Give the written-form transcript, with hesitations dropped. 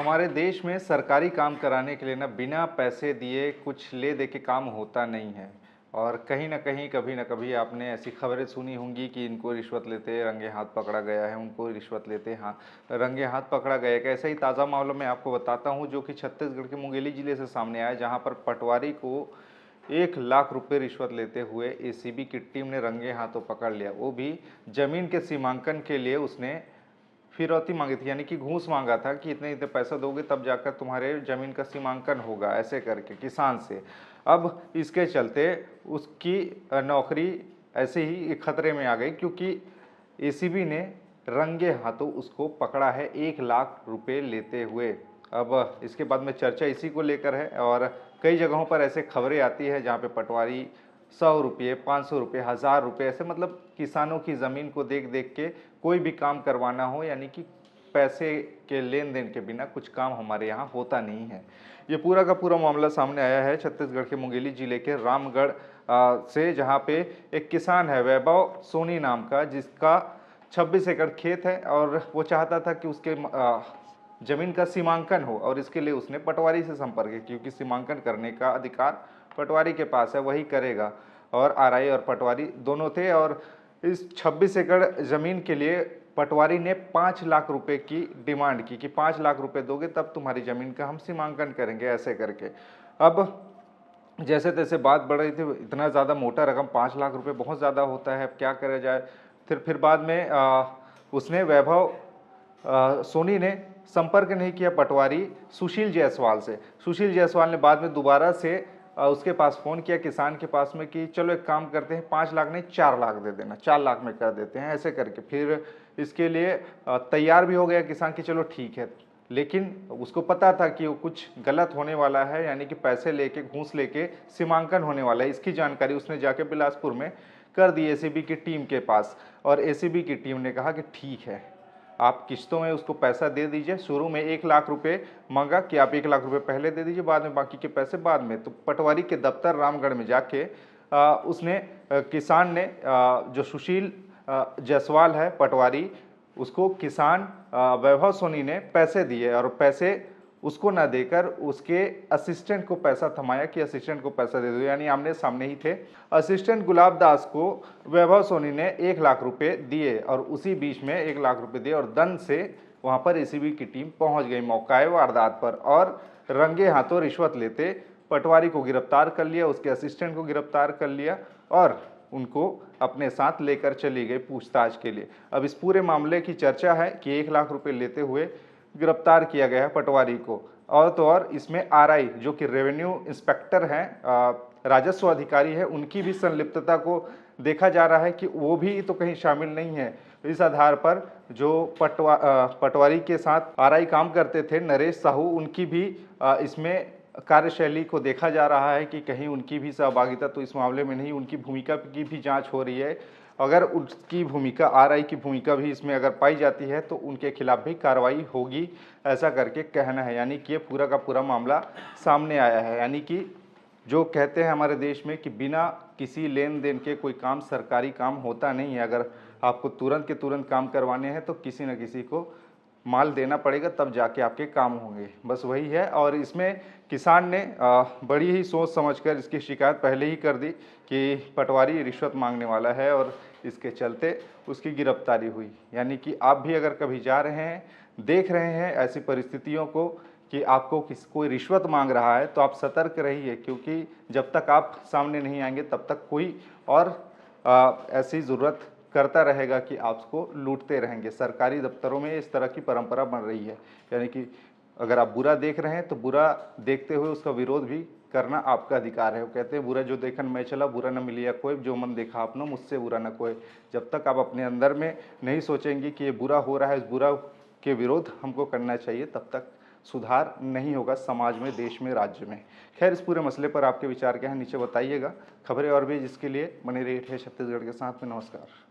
हमारे देश में सरकारी काम कराने के लिए ना बिना पैसे दिए कुछ ले दे के काम होता नहीं है। और कहीं न कहीं, कभी न कभी आपने ऐसी खबरें सुनी होंगी कि इनको रिश्वत लेते रंगे हाथ पकड़ा गया है, उनको रिश्वत लेते हाँ रंगे हाथ पकड़ा गया है। एक ऐसा ही ताज़ा मामला मैं आपको बताता हूँ जो कि छत्तीसगढ़ के मुंगेली जिले से सामने आया, जहाँ पर पटवारी को 1 लाख रुपए रिश्वत लेते हुए एसीबी की टीम ने रंगे हाथों पकड़ लिया। वो भी ज़मीन के सीमांकन के लिए उसने फिरौती मांगी थी, यानी कि घूस मांगा था कि इतने इतने पैसा दोगे तब जाकर तुम्हारे ज़मीन का सीमांकन होगा, ऐसे करके किसान से। अब इसके चलते उसकी नौकरी ऐसे ही खतरे में आ गई, क्योंकि एसीबी ने रंगे हाथों उसको पकड़ा है 1 लाख रुपए लेते हुए। अब इसके बाद में चर्चा इसी को लेकर है, और कई जगहों पर ऐसे खबरें आती है जहाँ पे पटवारी 100 रुपये, 500 रुपये, 1000 रुपये, ऐसे मतलब किसानों की ज़मीन को देख देख के कोई भी काम करवाना हो, यानी कि पैसे के लेन देन के बिना कुछ काम हमारे यहाँ होता नहीं है। ये पूरा का पूरा मामला सामने आया है छत्तीसगढ़ के मुंगेली जिले के रामगढ़ से, जहाँ पे एक किसान है वैभव सोनी नाम का, जिसका 26 एकड़ खेत है और वो चाहता था कि उसके ज़मीन का सीमांकन हो, और इसके लिए उसने पटवारी से संपर्क किया, क्योंकि सीमांकन करने का अधिकार पटवारी के पास है, वही करेगा। और आरआई और पटवारी दोनों थे, और इस 26 एकड़ ज़मीन के लिए पटवारी ने 5 लाख रुपए की डिमांड की कि 5 लाख रुपए दोगे तब तुम्हारी ज़मीन का हम सीमांकन करेंगे, ऐसे करके। अब जैसे तैसे बात बढ़ रही थी, इतना ज़्यादा मोटा रकम 5 लाख रुपए बहुत ज़्यादा होता है, अब क्या करा जाए। फिर बाद में उसने वैभव सोनी ने संपर्क नहीं किया पटवारी सुशील जायसवाल से। सुशील जायसवाल ने बाद में दोबारा से उसके पास फ़ोन किया, किसान के पास में, कि चलो एक काम करते हैं, 5 लाख नहीं 4 लाख दे देना, 4 लाख में कर देते हैं, ऐसे करके। फिर इसके लिए तैयार भी हो गया किसान कि चलो ठीक है। लेकिन उसको पता था कि वो कुछ गलत होने वाला है, यानी कि पैसे लेके, घूस लेके सीमांकन होने वाला है। इसकी जानकारी उसने जाके बिलासपुर में कर दी एसीबी की टीम के पास, और एसीबी की टीम ने कहा कि ठीक है, आप किस्तों में उसको पैसा दे दीजिए। शुरू में 1 लाख रुपए मांगा कि आप 1 लाख रुपए पहले दे दीजिए, बाद में बाकी के पैसे बाद में। तो पटवारी के दफ्तर रामगढ़ में जाके उसने किसान ने जो सुशील जायसवाल है पटवारी, उसको किसान वैभव सोनी ने पैसे दिए, और पैसे उसको ना देकर उसके असिस्टेंट को पैसा थमाया कि असिस्टेंट को पैसा दे दो, यानी आमने सामने ही थे। असिस्टेंट गुलाब दास को वैभव सोनी ने 1 लाख रुपए दिए, और उसी बीच में 1 लाख रुपए दिए, और दंड से वहां पर एसीबी की टीम पहुंच गई मौका वारदात पर, और रंगे हाथों रिश्वत लेते पटवारी को गिरफ्तार कर लिया, उसके असिस्टेंट को गिरफ्तार कर लिया, और उनको अपने साथ लेकर चली गई पूछताछ के लिए। अब इस पूरे मामले की चर्चा है कि 1 लाख रुपए लेते हुए गिरफ्तार किया गया है पटवारी को। और तो और इसमें आरआई, जो कि रेवेन्यू इंस्पेक्टर हैं, राजस्व अधिकारी है, उनकी भी संलिप्तता को देखा जा रहा है कि वो भी तो कहीं शामिल नहीं है। इस आधार पर जो पटवारी के साथ आरआई काम करते थे नरेश साहू, उनकी भी इसमें कार्यशैली को देखा जा रहा है कि कहीं उनकी भी सहभागिता तो इस मामले में नहीं, उनकी भूमिका की भी जांच हो रही है। अगर उसकी भूमिका, आरआई की भूमिका भी इसमें अगर पाई जाती है तो उनके खिलाफ भी कार्रवाई होगी, ऐसा करके कहना है। यानी कि ये पूरा का पूरा मामला सामने आया है। यानी कि जो कहते हैं हमारे देश में कि बिना किसी लेन देन के कोई काम, सरकारी काम होता नहीं है। अगर आपको तुरंत के तुरंत काम करवाने हैं तो किसी न किसी को माल देना पड़ेगा, तब जाके आपके काम होंगे, बस वही है। और इसमें किसान ने बड़ी ही सोच समझकर इसकी शिकायत पहले ही कर दी कि पटवारी रिश्वत मांगने वाला है, और इसके चलते उसकी गिरफ्तारी हुई। यानी कि आप भी अगर कभी जा रहे हैं, देख रहे हैं ऐसी परिस्थितियों को कि आपको कोई रिश्वत मांग रहा है, तो आप सतर्क रहिए, क्योंकि जब तक आप सामने नहीं आएंगे तब तक कोई और ऐसी ज़रूरत करता रहेगा कि आपको लूटते रहेंगे। सरकारी दफ्तरों में इस तरह की परंपरा बन रही है। यानी कि अगर आप बुरा देख रहे हैं तो बुरा देखते हुए उसका विरोध भी करना आपका अधिकार है। वो कहते हैं बुरा जो देखन मैं चला, बुरा न मिलिया कोई, जो मन देखा आपने मुझसे बुरा न कोई। जब तक आप अपने अंदर में नहीं सोचेंगे कि ये बुरा हो रहा है, इस बुरा के विरोध हमको करना चाहिए, तब तक सुधार नहीं होगा समाज में, देश में, राज्य में। खैर, इस पूरे मसले पर आपके विचार क्या हैं नीचे बताइएगा। खबरें और भी जिसके लिए बने रहिए छत्तीसगढ़ के साथ में। नमस्कार।